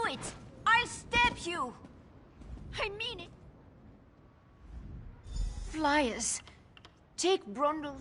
it! I'll stab you! I mean it. Flyers. Take Brundle.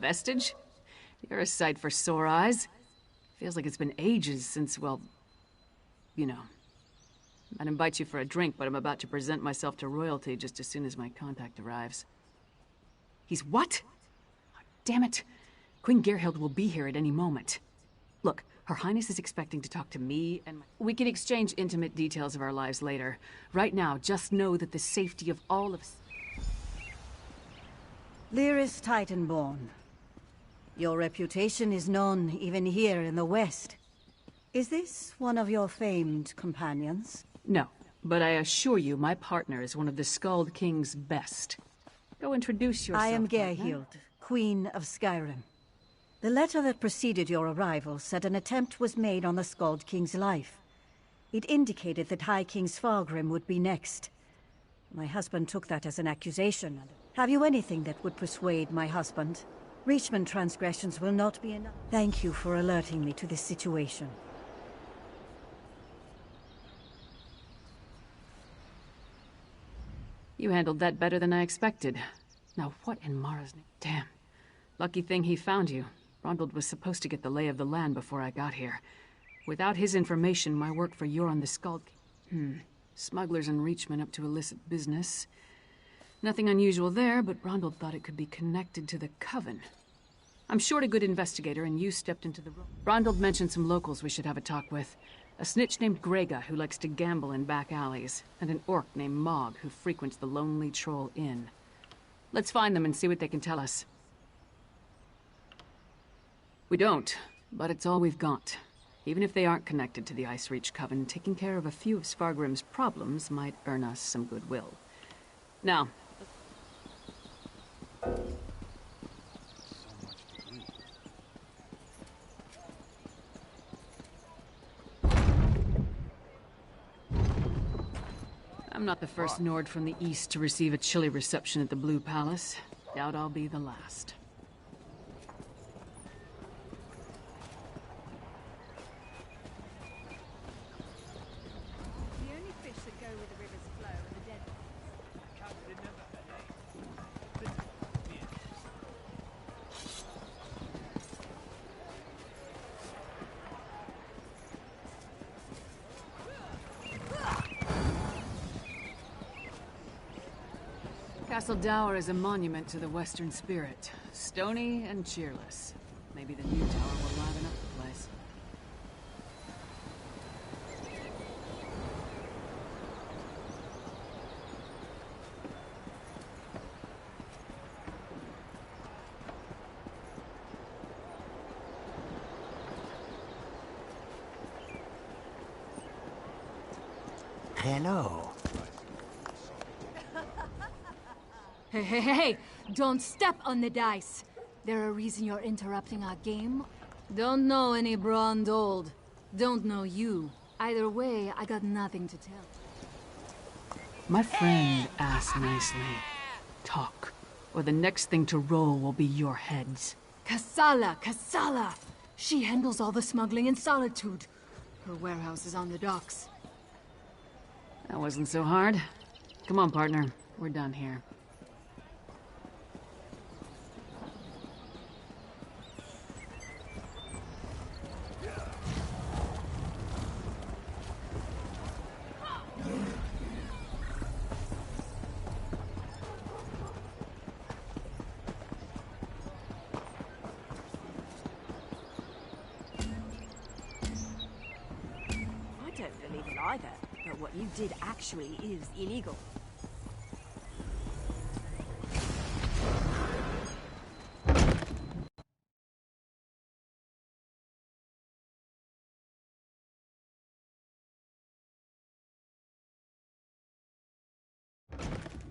vestige? You're a sight for sore eyes. Feels like it's been ages since, well, you know. I'd invite you for a drink, but I'm about to present myself to royalty just as soon as my contact arrives. He's what? Oh, damn it. Queen Gerhild will be here at any moment. Look, Her Highness is expecting to talk to me and we can exchange intimate details of our lives later. Right now, just know that the safety of all of us... Lyris Titanborn. Your reputation is known even here in the West. Is this one of your famed companions? No, but I assure you my partner is one of the Skald King's best. Go introduce yourself. I am partner. Gerhild, Queen of Skyrim. The letter that preceded your arrival said an attempt was made on the Skald King's life. It indicated that High King Svargrim would be next. My husband took that as an accusation. Have you anything that would persuade my husband? Reachman transgressions will not be enough. Thank you for alerting me to this situation. You handled that better than I expected. Now what in Mara's name? Damn. Lucky thing he found you. Brondald was supposed to get the lay of the land before I got here. Without his information, my work for Euron the Skald... Smugglers and Reachmen up to illicit business. Nothing unusual there, but Brondald thought it could be connected to the Coven. I'm short a good investigator, and you stepped into the room. Brondald mentioned some locals we should have a talk with. A snitch named Grega, who likes to gamble in back alleys, and an orc named Mog, who frequents the Lonely Troll Inn. Let's find them and see what they can tell us. We don't, but it's all we've got. Even if they aren't connected to the Ice Reach Coven, taking care of a few of Svargrim's problems might earn us some goodwill. Now... I'm not the first Nord from the East to receive a chilly reception at the Blue Palace. Doubt I'll be the last. The only fish that go with the river's flow are the dead Castle Dower is a monument to the Western spirit. Stony and cheerless. Maybe the new tower will liven up the place. Hello. Hey, don't step on the dice. There a reason you're interrupting our game? Don't know any Brondald. Don't know you. Either way, I got nothing to tell. My friend asked nicely. Talk, or the next thing to roll will be your heads. Kassala! She handles all the smuggling in Solitude. Her warehouse is on the docks. That wasn't so hard. Come on, partner. We're done here. I don't believe it either, but what you did actually is illegal.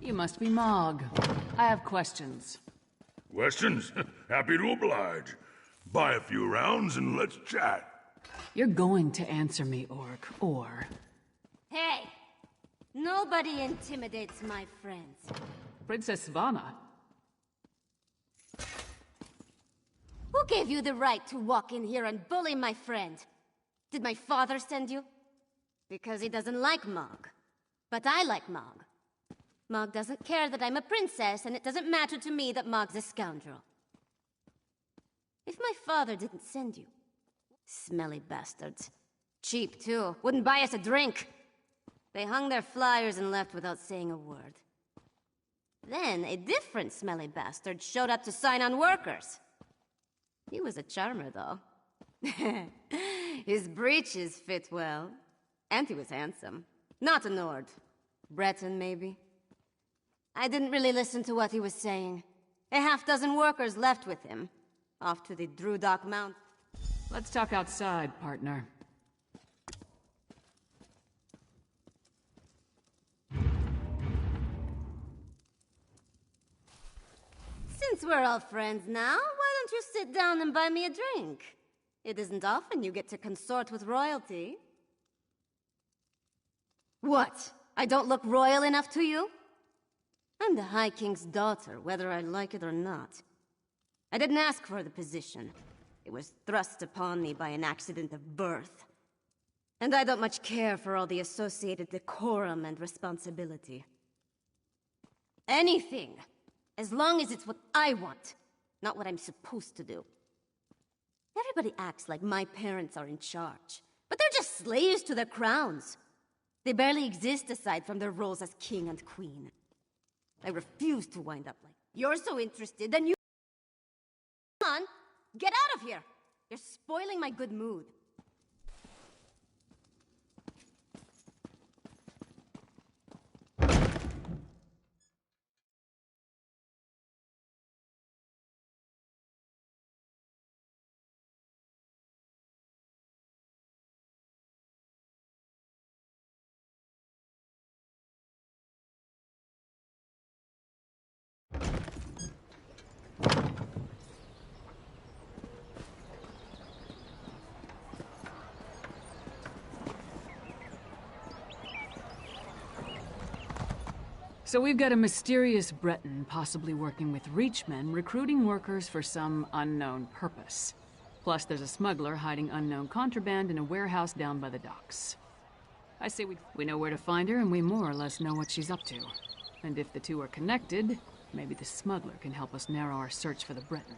You must be Mog. I have questions. Questions? Happy to oblige. Buy a few rounds and let's chat. You're going to answer me, Orc, or... Hey! Nobody intimidates my friends. Princess Svanna. Who gave you the right to walk in here and bully my friend? Did my father send you? Because he doesn't like Mog. But I like Mog. Mog doesn't care that I'm a princess, and it doesn't matter to me that Mog's a scoundrel. If my father didn't send you. Smelly bastards. Cheap, too. Wouldn't buy us a drink. They hung their flyers and left without saying a word. Then, a different smelly bastard showed up to sign on workers. He was a charmer, though. His breeches fit well. And he was handsome. Not a Nord. Breton, maybe? I didn't really listen to what he was saying. A half-dozen workers left with him. Off to the Drudok Mount. Let's talk outside, partner. Since we're all friends now, why don't you sit down and buy me a drink? It isn't often you get to consort with royalty. What? I don't look royal enough to you? I'm the High King's daughter, whether I like it or not. I didn't ask for the position. It was thrust upon me by an accident of birth. And I don't much care for all the associated decorum and responsibility. Anything! As long as it's what I want, not what I'm supposed to do. Everybody acts like my parents are in charge, but they're just slaves to their crowns. They barely exist aside from their roles as king and queen. I refuse to wind up like, you're so interested, then you... Come on, get out of here! You're spoiling my good mood. So we've got a mysterious Breton possibly working with Reachmen, recruiting workers for some unknown purpose. Plus there's a smuggler hiding unknown contraband in a warehouse down by the docks. I say we know where to find her, and we more or less know what she's up to. And if the two are connected, maybe the smuggler can help us narrow our search for the Breton.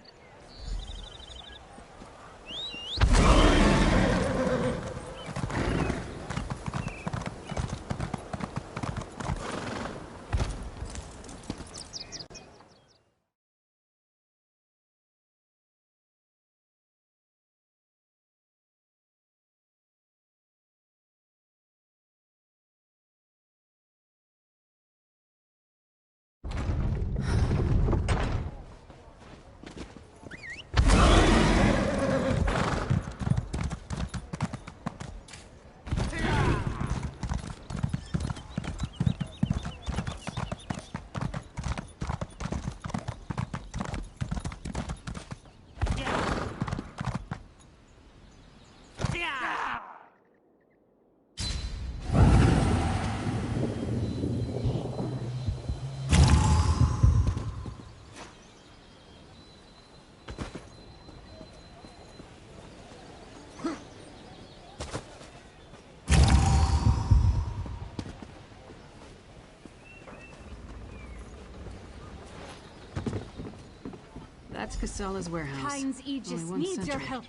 That's Casala's warehouse. Kyne's Aegis Only one needs your sentry. help.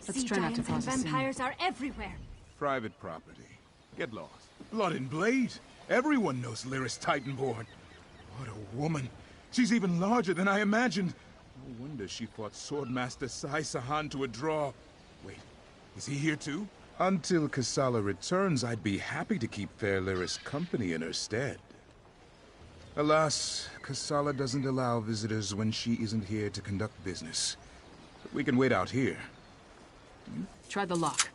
Let's Sea try not to giants and cause a scene. vampires are everywhere. Private property. Get lost. Blood and blade. Everyone knows Lyris Titanborn. What a woman. She's even larger than I imagined. No wonder she fought Swordmaster Sai Sahan to a draw. Wait, is he here too? Until Casala returns, I'd be happy to keep fair Lyris company in her stead. Alas, Casala doesn't allow visitors when she isn't here to conduct business. But we can wait out here. Try the lock.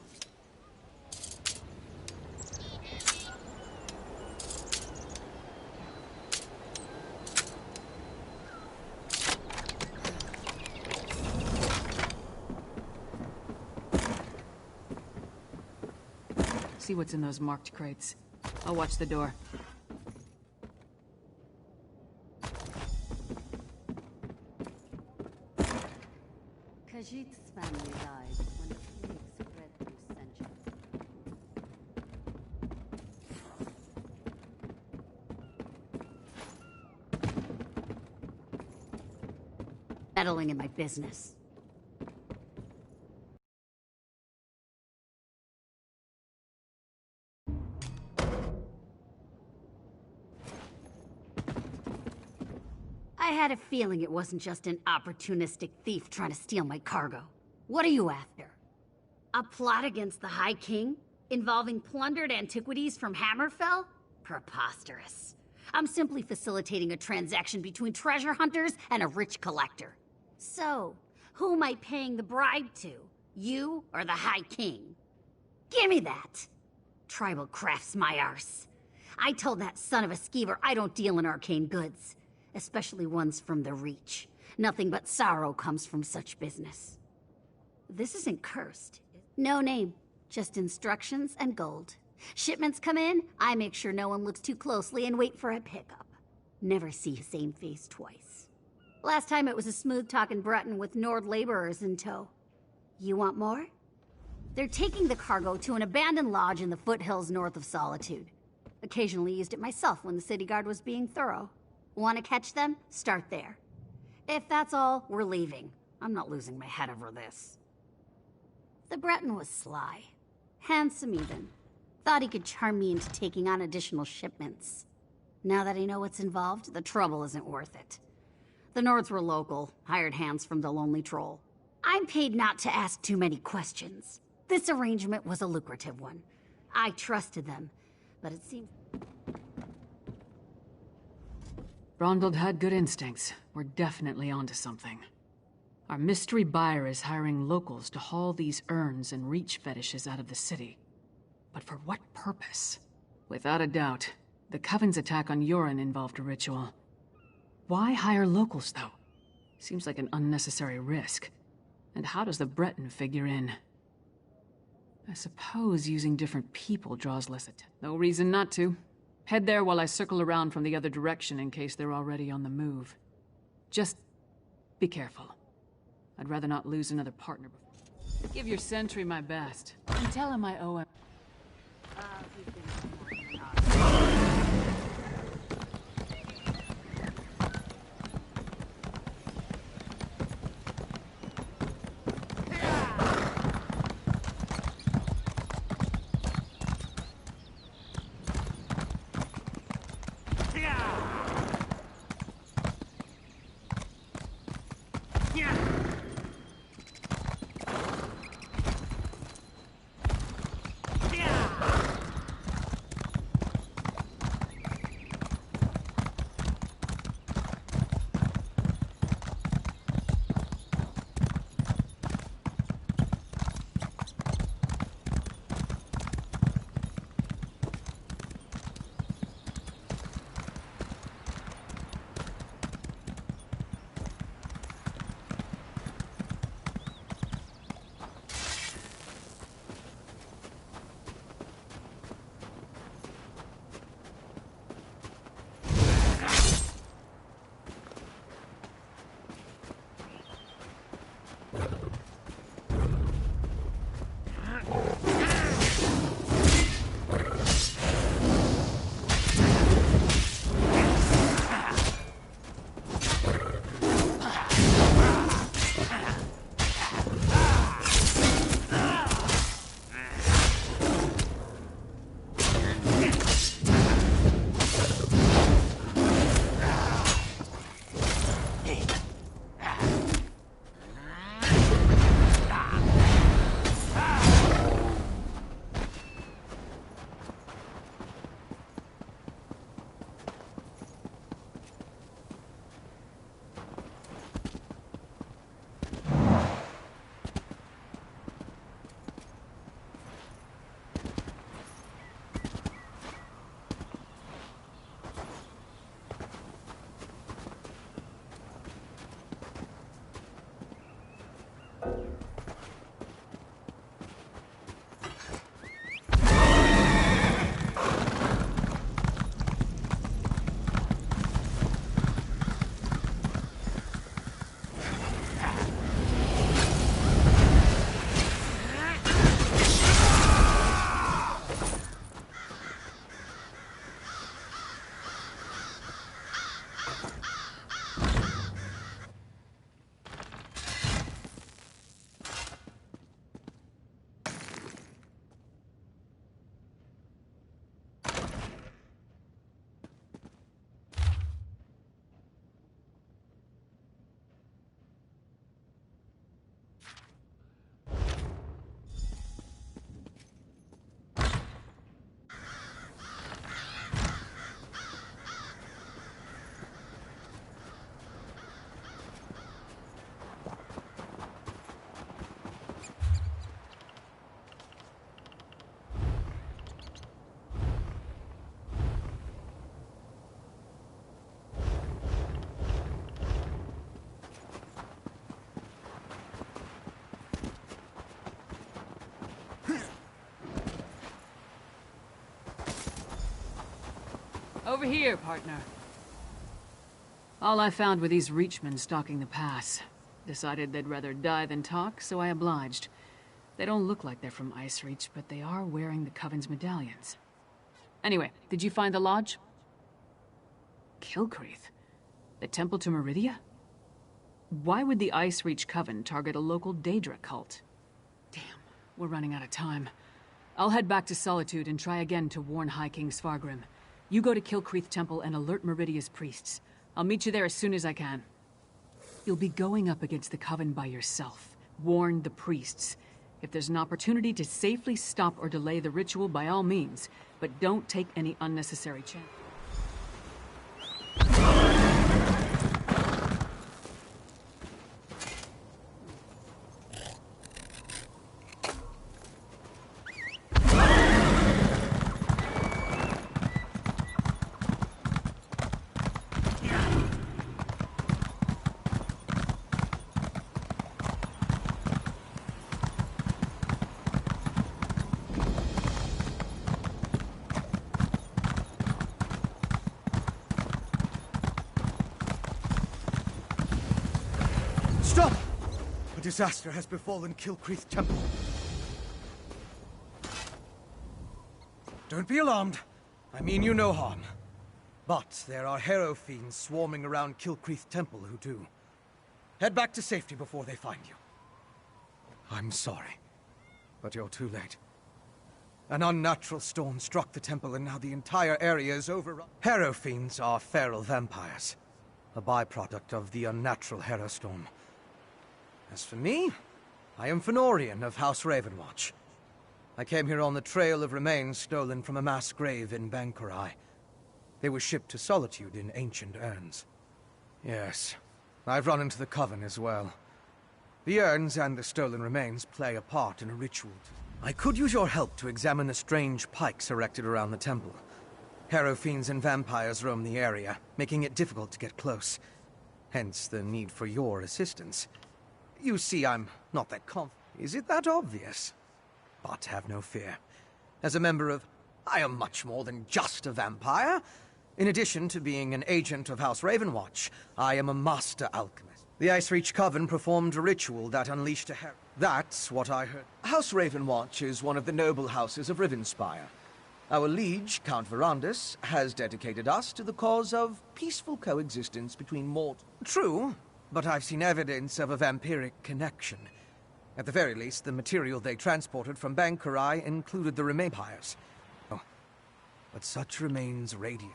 See what's in those marked crates. I'll watch the door. Khajiit's family died when the plague spread through centuries. Meddling in my business. I had a feeling it wasn't just an opportunistic thief trying to steal my cargo. What are you after? A plot against the High King? Involving plundered antiquities from Hammerfell? Preposterous. I'm simply facilitating a transaction between treasure hunters and a rich collector. So, who am I paying the bribe to? You or the High King? Gimme that! Tribal crafts my arse. I told that son of a skeever I don't deal in arcane goods. Especially ones from the Reach. Nothing but sorrow comes from such business. This isn't cursed. No name, just instructions and gold. Shipments come in, I make sure no one looks too closely and wait for a pickup. Never see the same face twice. Last time it was a smooth-talking Breton with Nord laborers in tow. You want more? They're taking the cargo to an abandoned lodge in the foothills north of Solitude. Occasionally used it myself when the city guard was being thorough. Want to catch them? Start there. If that's all, we're leaving. I'm not losing my head over this. The Breton was sly. Handsome even. Thought he could charm me into taking on additional shipments. Now that I know what's involved, the trouble isn't worth it. The Nords were local, hired hands from the Lonely Troll. I'm paid not to ask too many questions. This arrangement was a lucrative one. I trusted them, but it seemed... Brondald had good instincts. We're definitely onto something. Our mystery buyer is hiring locals to haul these urns and Reach fetishes out of the city. But for what purpose? Without a doubt, the Coven's attack on Yoren involved a ritual. Why hire locals, though? Seems like an unnecessary risk. And how does the Breton figure in? I suppose using different people draws less attention. No reason not to. Head there while I circle around from the other direction in case they're already on the move. Just be careful. I'd rather not lose another partner before. Give your sentry my best. And tell him I owe him. over here, partner. All I found were these Reachmen stalking the pass. Decided they'd rather die than talk, so I obliged. They don't look like they're from Ice Reach, but they are wearing the Coven's medallions. Anyway, did you find the lodge? Kilcreath? The temple to Meridia? Why would the Ice Reach Coven target a local Daedra cult? Damn, we're running out of time. I'll head back to Solitude and try again to warn High King Svargrim. You go to Kilcreath Temple and alert Meridia's priests. I'll meet you there as soon as I can. You'll be going up against the Coven by yourself. Warn the priests. If there's an opportunity to safely stop or delay the ritual, by all means, but don't take any unnecessary chances. Stop! A disaster has befallen Kilcreath Temple. Don't be alarmed. I mean you no harm. But there are Harrow fiends swarming around Kilcreath Temple who do. Head back to safety before they find you. I'm sorry, but you're too late. An unnatural storm struck the temple and now the entire area is overrun. Harrow fiends are feral vampires, a byproduct of the unnatural Harrow storm. As for me, I am Fenorian of House Ravenwatch. I came here on the trail of remains stolen from a mass grave in Bankurai. They were shipped to Solitude in ancient urns. Yes, I've run into the Coven as well. The urns and the stolen remains play a part in a ritual. I could use your help to examine the strange pikes erected around the temple. Harrow fiends and vampires roam the area, making it difficult to get close. Hence the need for your assistance. You see, I'm not that confident. Is it that obvious? But have no fear. As a member of... I am much more than just a vampire. In addition to being an agent of House Ravenwatch, I am a master alchemist. The Ice Reach Coven performed a ritual that unleashed a That's what I heard. House Ravenwatch is one of the noble houses of Rivenspire. Our liege, Count Verandus, has dedicated us to the cause of peaceful coexistence between mortals. True. But I've seen evidence of a vampiric connection. At the very least, the material they transported from Bankurai included the vampires. Oh, but such remains radiate.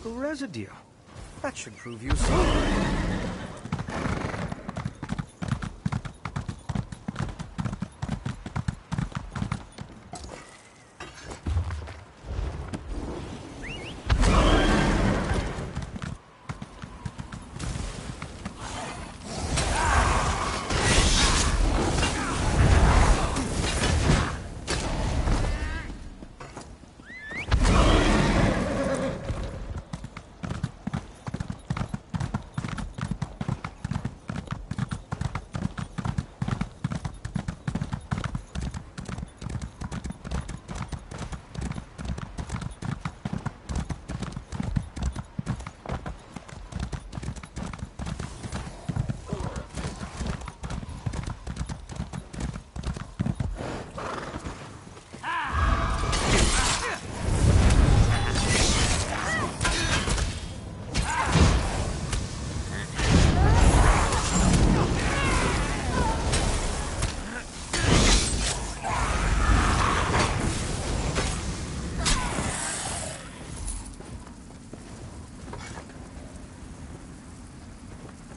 alchemical residue. That should prove useful.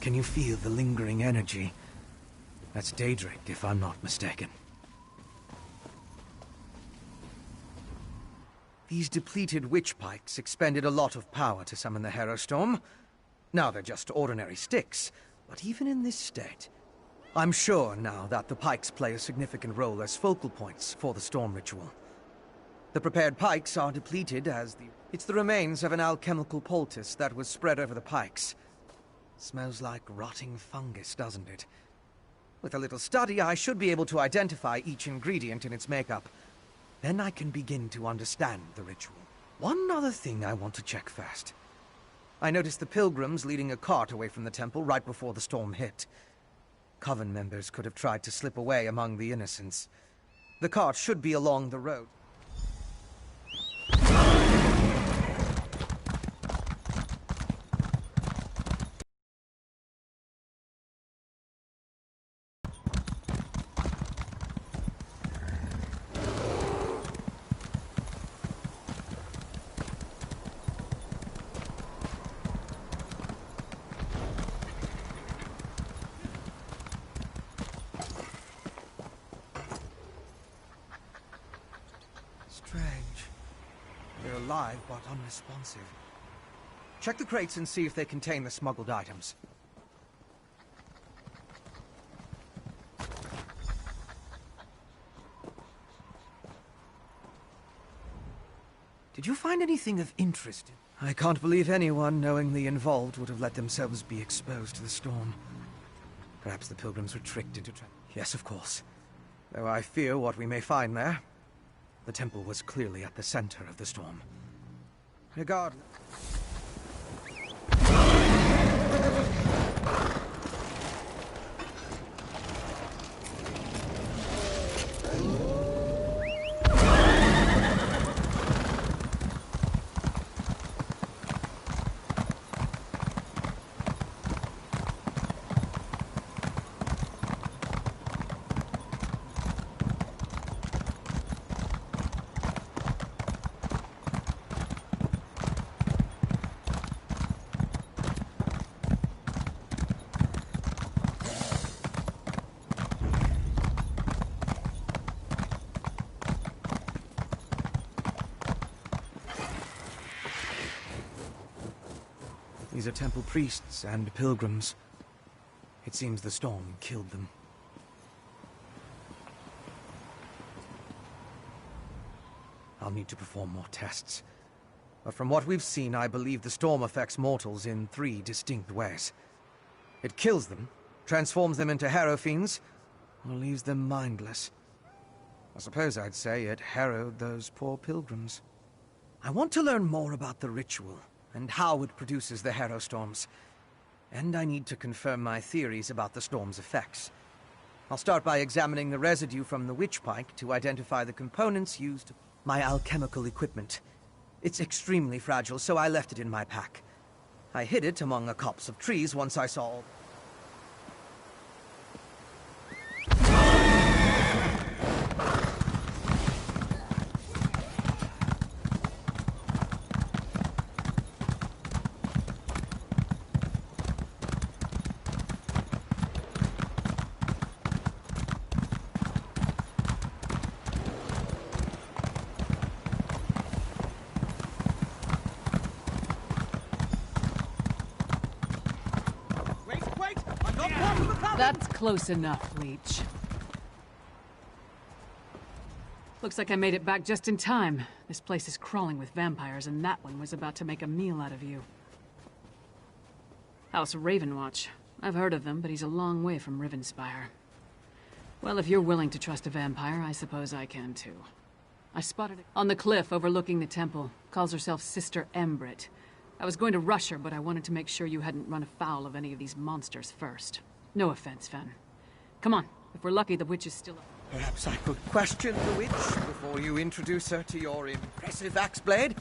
Can you feel the lingering energy? That's Daedric, if I'm not mistaken. These depleted witch pikes expended a lot of power to summon the Hero Storm. Now they're just ordinary sticks, but even in this state, I'm sure now that the pikes play a significant role as focal points for the storm ritual. The prepared pikes are depleted as it's the remains of an alchemical poultice that was spread over the pikes. Smells like rotting fungus, doesn't it? With a little study, I should be able to identify each ingredient in its makeup. Then I can begin to understand the ritual. One other thing I want to check first. I noticed the pilgrims leading a cart away from the temple right before the storm hit. Coven members could have tried to slip away among the innocents. The cart should be along the road. Alive, but unresponsive. Check the crates and see if they contain the smuggled items. Did you find anything of interest? I can't believe anyone knowingly involved would have let themselves be exposed to the storm. Perhaps the pilgrims were tricked into Yes, of course. Though I fear what we may find there. The temple was clearly at the center of the storm. Regardless... These are temple priests and pilgrims. It seems the storm killed them. I'll need to perform more tests. But from what we've seen, I believe the storm affects mortals in 3 distinct ways. It kills them, transforms them into Harrow fiends, or leaves them mindless. I suppose I'd say it harrowed those poor pilgrims. I want to learn more about the ritual, and how it produces the Harrow storms. And I need to confirm my theories about the storm's effects. I'll start by examining the residue from the witch pike to identify the components used. My alchemical equipment. It's extremely fragile, so I left it in my pack. I hid it among a copse of trees once I saw... That's close enough, Leech. Looks like I made it back just in time. This place is crawling with vampires, and that one was about to make a meal out of you. House Ravenwatch. I've heard of them, but he's a long way from Rivenspire. Well, if you're willing to trust a vampire, I suppose I can too. I spotted it on the cliff overlooking the temple. Calls herself Sister Embrit. I was going to rush her, but I wanted to make sure you hadn't run afoul of any of these monsters first. No offense, Fen. Come on. If we're lucky, the witch is still up. Perhaps I could question the witch before you introduce her to your impressive axe blade?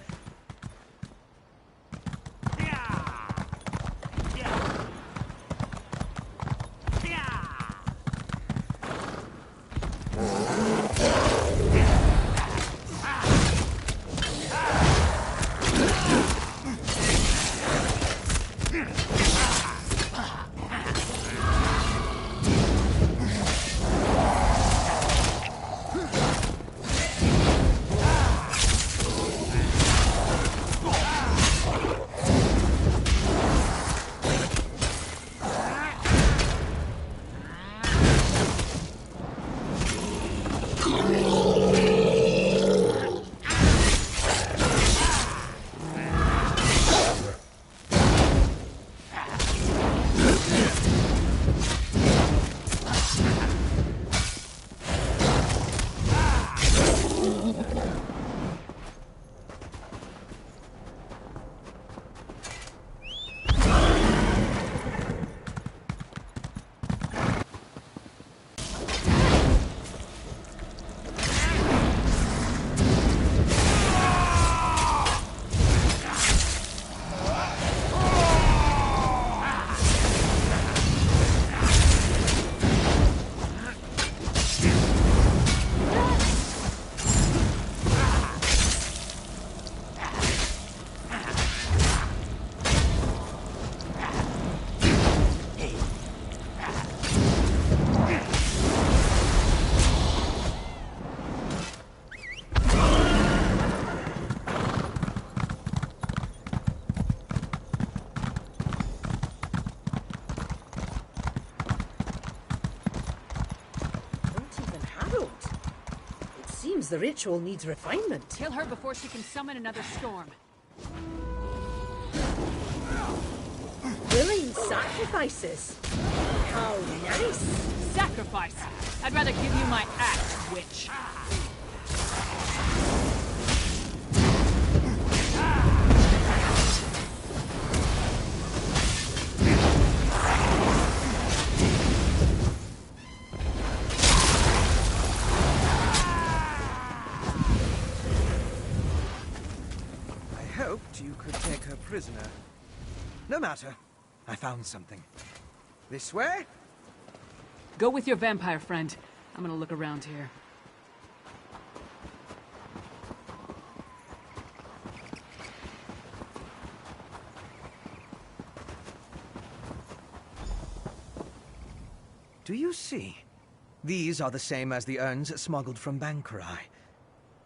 The ritual needs refinement. Kill her before she can summon another storm. Willing sacrifices. How nice. Sacrifice? I'd rather give you my axe, witch. You could take her prisoner. No matter. I found something. This way? Go with your vampire friend. I'm gonna look around here. Do you see? These are the same as the urns smuggled from Bankarai.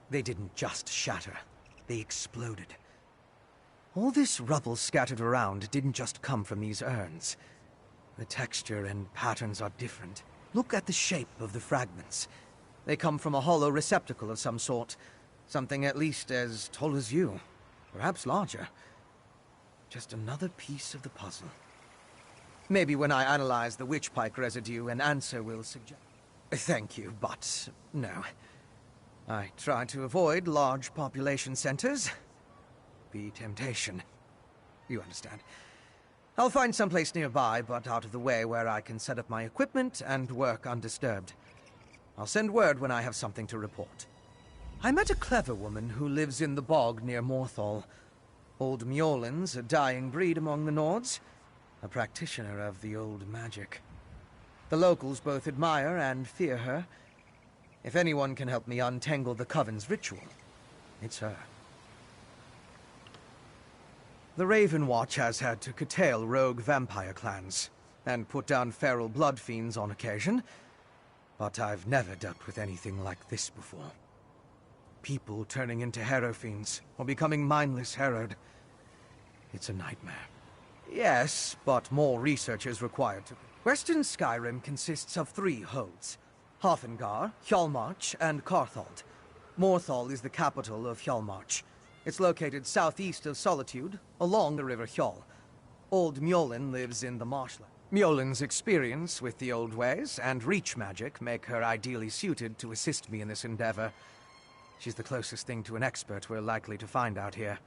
They didn't just shatter. They exploded. All this rubble scattered around didn't just come from these urns. The texture and patterns are different. Look at the shape of the fragments. They come from a hollow receptacle of some sort. Something at least as tall as you. Perhaps larger. Just another piece of the puzzle. Maybe when I analyze the witchpike residue, an answer will suggest... Thank you, but no. I try to avoid large population centers. The temptation. You understand. I'll find someplace nearby, but out of the way where I can set up my equipment and work undisturbed. I'll send word when I have something to report. I met a clever woman who lives in the bog near Morthal. Old Mjolnir's a dying breed among the Nords, a practitioner of the old magic. The locals both admire and fear her. If anyone can help me untangle the Coven's ritual, it's her. The Raven Watch has had to curtail rogue vampire clans, and put down feral blood fiends on occasion, but I've never dealt with anything like this before. People turning into hero fiends, or becoming mindless harrowed. It's a nightmare. Yes, but more research is required. Western Skyrim consists of 3 holds: Hothengar, Hjalmarch, and Carthald. Morthal is the capital of Hjalmarch. It's located southeast of Solitude, along the river Hjal. Old Mjolnir lives in the marshland. Mjolnir's experience with the old ways and reach magic make her ideally suited to assist me in this endeavor. She's the closest thing to an expert we're likely to find out here.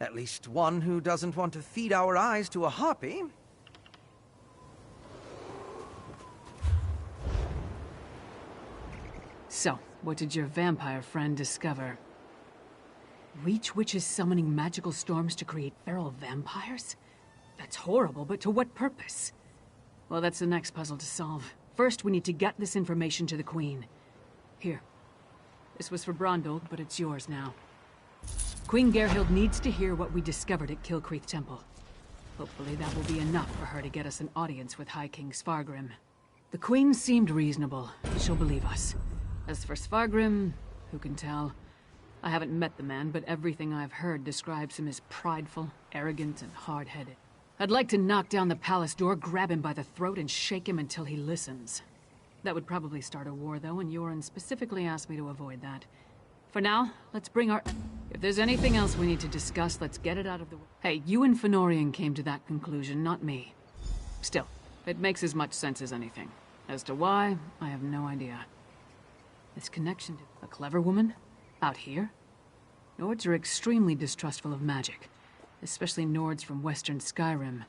At least one who doesn't want to feed our eyes to a harpy. So, what did your vampire friend discover? Reach witches summoning magical storms to create feral vampires? That's horrible, but to what purpose? Well, that's the next puzzle to solve. First, we need to get this information to the Queen. Here. This was for Brondolf, but it's yours now. Queen Gerhild needs to hear what we discovered at Kilcreath Temple. Hopefully that will be enough for her to get us an audience with High King Svargrim. The Queen seemed reasonable. She'll believe us. As for Svargrim, who can tell? I haven't met the man, but everything I've heard describes him as prideful, arrogant, and hard-headed. I'd like to knock down the palace door, grab him by the throat, and shake him until he listens. That would probably start a war, though, and Yoren specifically asked me to avoid that. For now, let's bring our... If there's anything else we need to discuss, let's get it out of the way. Hey, you and Fenorian came to that conclusion, not me. Still, it makes as much sense as anything. As to why, I have no idea. This connection to a clever woman? Out here? Nords are extremely distrustful of magic. Especially Nords from Western Skyrim.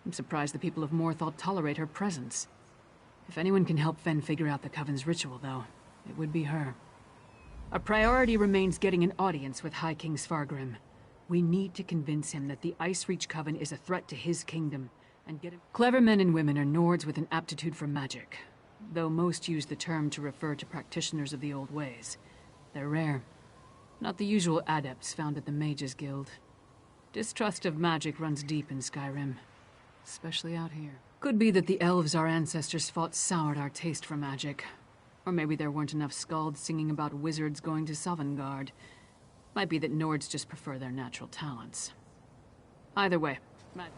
I'm surprised the people of Morthal tolerate her presence. If anyone can help Fen figure out the Coven's ritual, though, it would be her. Our priority remains getting an audience with High King Svargrim. We need to convince him that the Ice Reach Coven is a threat to his kingdom, and get him... Clever men and women are Nords with an aptitude for magic, though most use the term to refer to practitioners of the old ways. They're rare. Not the usual adepts found at the Mages Guild. Distrust of magic runs deep in Skyrim, especially out here. Could be that the elves our ancestors fought soured our taste for magic. Or maybe there weren't enough skalds singing about wizards going to Sovngarde. Might be that Nords just prefer their natural talents. Either way, magic.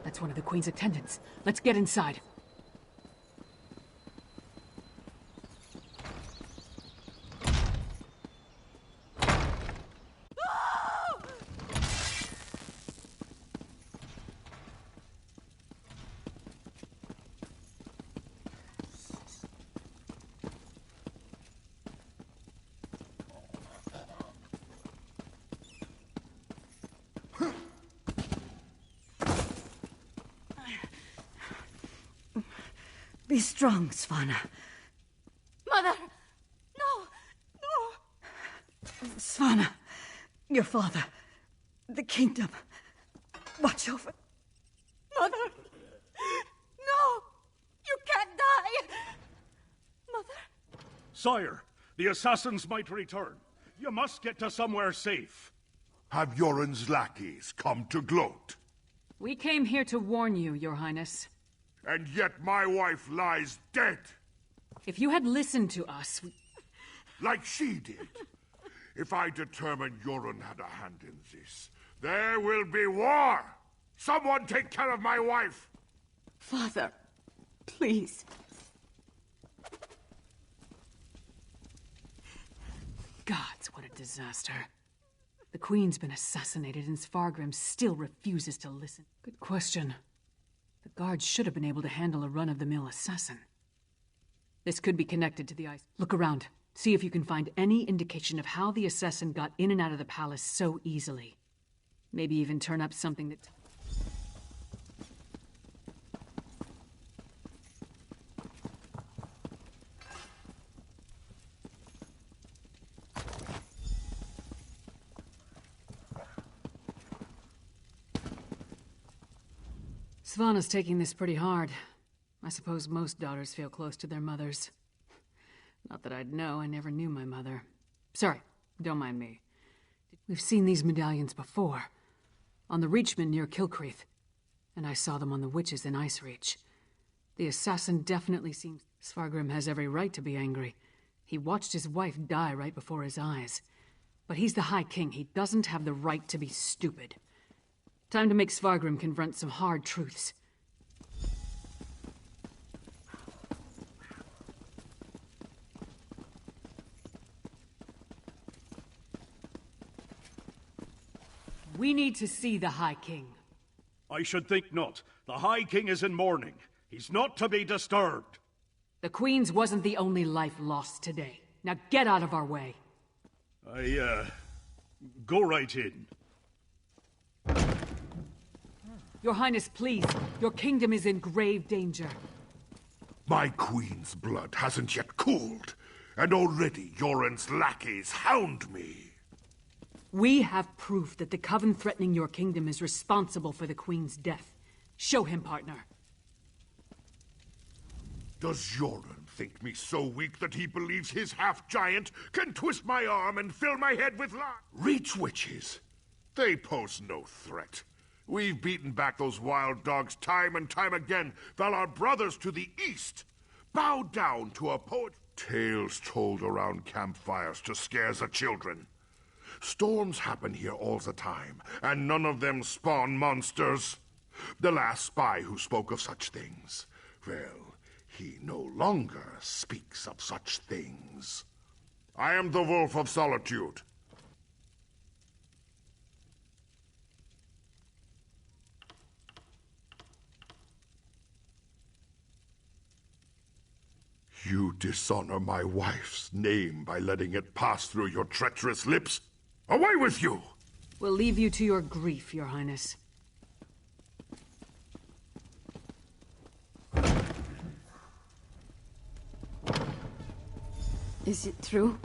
That's one of the Queen's attendants. Let's get inside. Be strong, Svanna. Mother! No! No! Svanna, your father, the kingdom. Watch over. Mother! No! You can't die! Mother? Sire, the assassins might return. You must get to somewhere safe. Have Yoren's lackeys come to gloat? We came here to warn you, Your Highness. And yet my wife lies dead. If you had listened to us... Like she did. If I determine Yoren had a hand in this, there will be war! Someone take care of my wife! Father, please. Gods, what a disaster. The Queen's been assassinated and Svargrim still refuses to listen. Good question. The guards should have been able to handle a run-of-the-mill assassin. This could be connected to the ice. Look around. See if you can find any indication of how the assassin got in and out of the palace so easily. Maybe even turn up something that... Svanna's taking this pretty hard. I suppose most daughters feel close to their mothers. Not that I'd know, I never knew my mother. Sorry, don't mind me. We've seen these medallions before. On the Reachman near Kilcreath. And I saw them on the witches in Icereach. The assassin definitely seems... Svargrim has every right to be angry. He watched his wife die right before his eyes. But he's the High King. He doesn't have the right to be stupid. Time to make Svargrim confront some hard truths. We need to see the High King. I should think not. The High King is in mourning. He's not to be disturbed. The Queen's wasn't the only life lost today. Now get out of our way. Go right in. Your Highness, please. Your kingdom is in grave danger. My queen's blood hasn't yet cooled, and already Yoren's lackeys hound me. We have proof that the Coven threatening your kingdom is responsible for the Queen's death. Show him, partner. Does Yoren think me so weak that he believes his half-giant can twist my arm and fill my head with Reach witches? They pose no threat. We've beaten back those wild dogs time and time again, while our brothers to the east bow down to a poet. Tales told around campfires to scare the children. Storms happen here all the time, and none of them spawn monsters. The last spy who spoke of such things, well, he no longer speaks of such things. I am the Wolf of Solitude. You dishonor my wife's name by letting it pass through your treacherous lips. Away with you! We'll leave you to your grief, Your Highness. Is it true?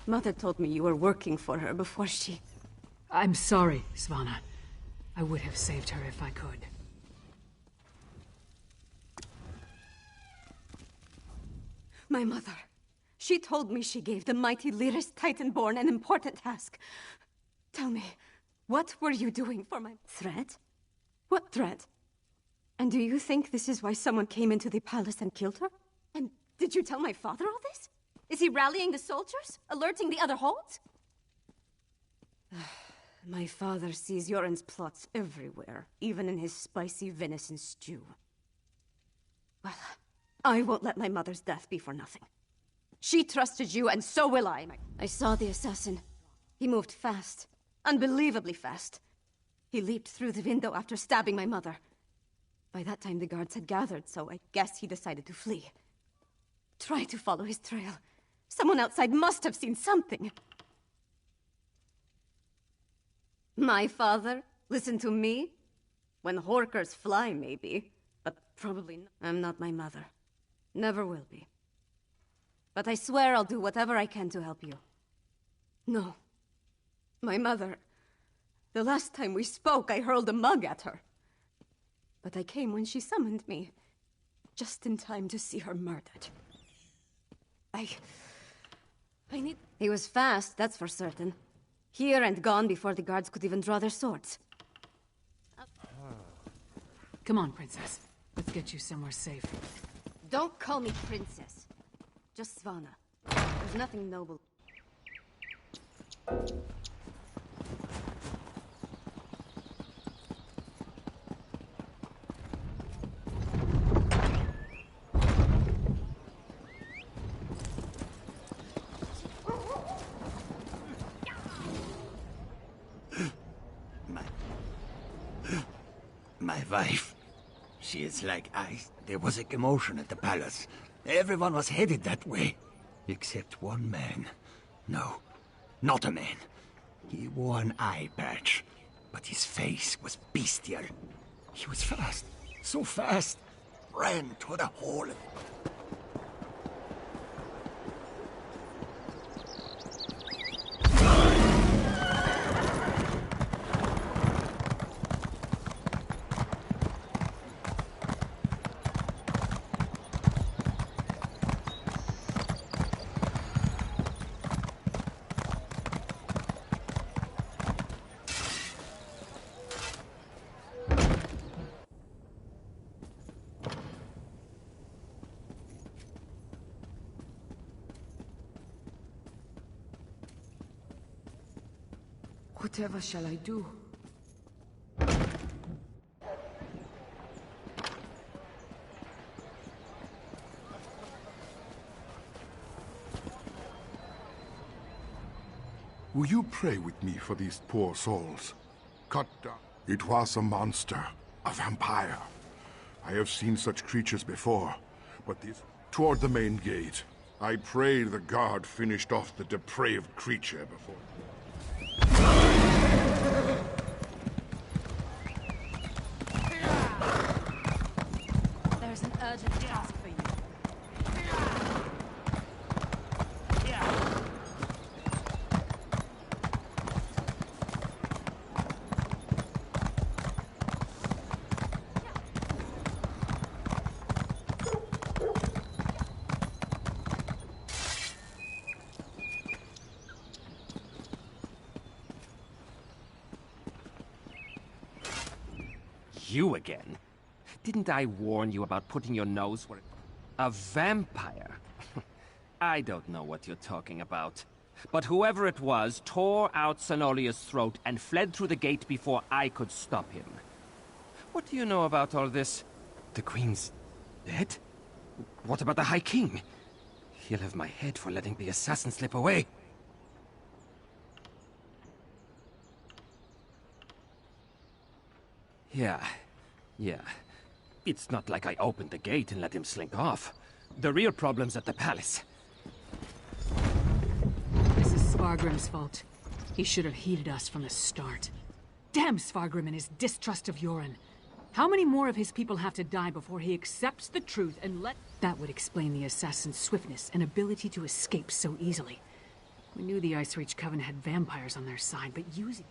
Mother told me you were working for her before she... I'm sorry, Svanna. I would have saved her if I could. My mother. She told me she gave the mighty Lyris Titanborn an important task. Tell me, what were you doing for my... Threat? What threat? And do you think this is why someone came into the palace and killed her? And did you tell my father all this? Is he rallying the soldiers? Alerting the other holds? My father sees Yoren's plots everywhere, even in his spicy venison stew. Well, I won't let my mother's death be for nothing. She trusted you, and so will I. I saw the assassin. He moved fast. Unbelievably fast. He leaped through the window after stabbing my mother. By that time, the guards had gathered, so I guess he decided to flee. Try to follow his trail. Someone outside must have seen something. My father? Listen to me? When horkers fly, maybe. But probably not. I'm not my mother. Never will be. But I swear I'll do whatever I can to help you. No. My mother... The last time we spoke, I hurled a mug at her. But I came when she summoned me. Just in time to see her murdered. I need... He was fast, that's for certain. Here and gone before the guards could even draw their swords. Come on, Princess. Let's get you somewhere safe. Don't call me princess. Just Svanna. There's nothing noble. My wife. She is like ice. There was a commotion at the palace. Everyone was headed that way. Except one man. No, not a man. He wore an eye patch. But his face was bestial. He was fast. So fast. Ran to the hall. Whatever shall I do? Will you pray with me for these poor souls? Cut down. It was a monster, a vampire. I have seen such creatures before, but this... Toward the main gate. I pray the guard finished off the depraved creature before... There's an urgent task for you. You again? Didn't I warn you about putting your nose where... A vampire? I don't know what you're talking about. But whoever it was tore out Senolia's throat and fled through the gate before I could stop him. What do you know about all this? The Queen's dead? What about the High King? He'll have my head for letting the assassin slip away. Yeah. It's not like I opened the gate and let him slink off. The real problem's at the palace. This is Svargrim's fault. He should have heeded us from the start. Damn Svargrim and his distrust of Yoren. How many more of his people have to die before he accepts the truth and let... That would explain the assassin's swiftness and ability to escape so easily. We knew the Ice Reach Coven had vampires on their side, but using...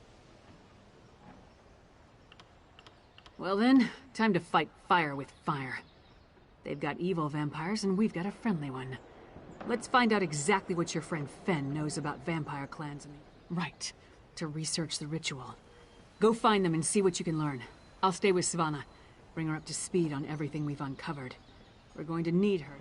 Well then, time to fight fire with fire. They've got evil vampires, and we've got a friendly one. Let's find out exactly what your friend Fen knows about vampire clans and... Right, to research the ritual. Go find them and see what you can learn. I'll stay with Svanna. Bring her up to speed on everything we've uncovered. We're going to need her.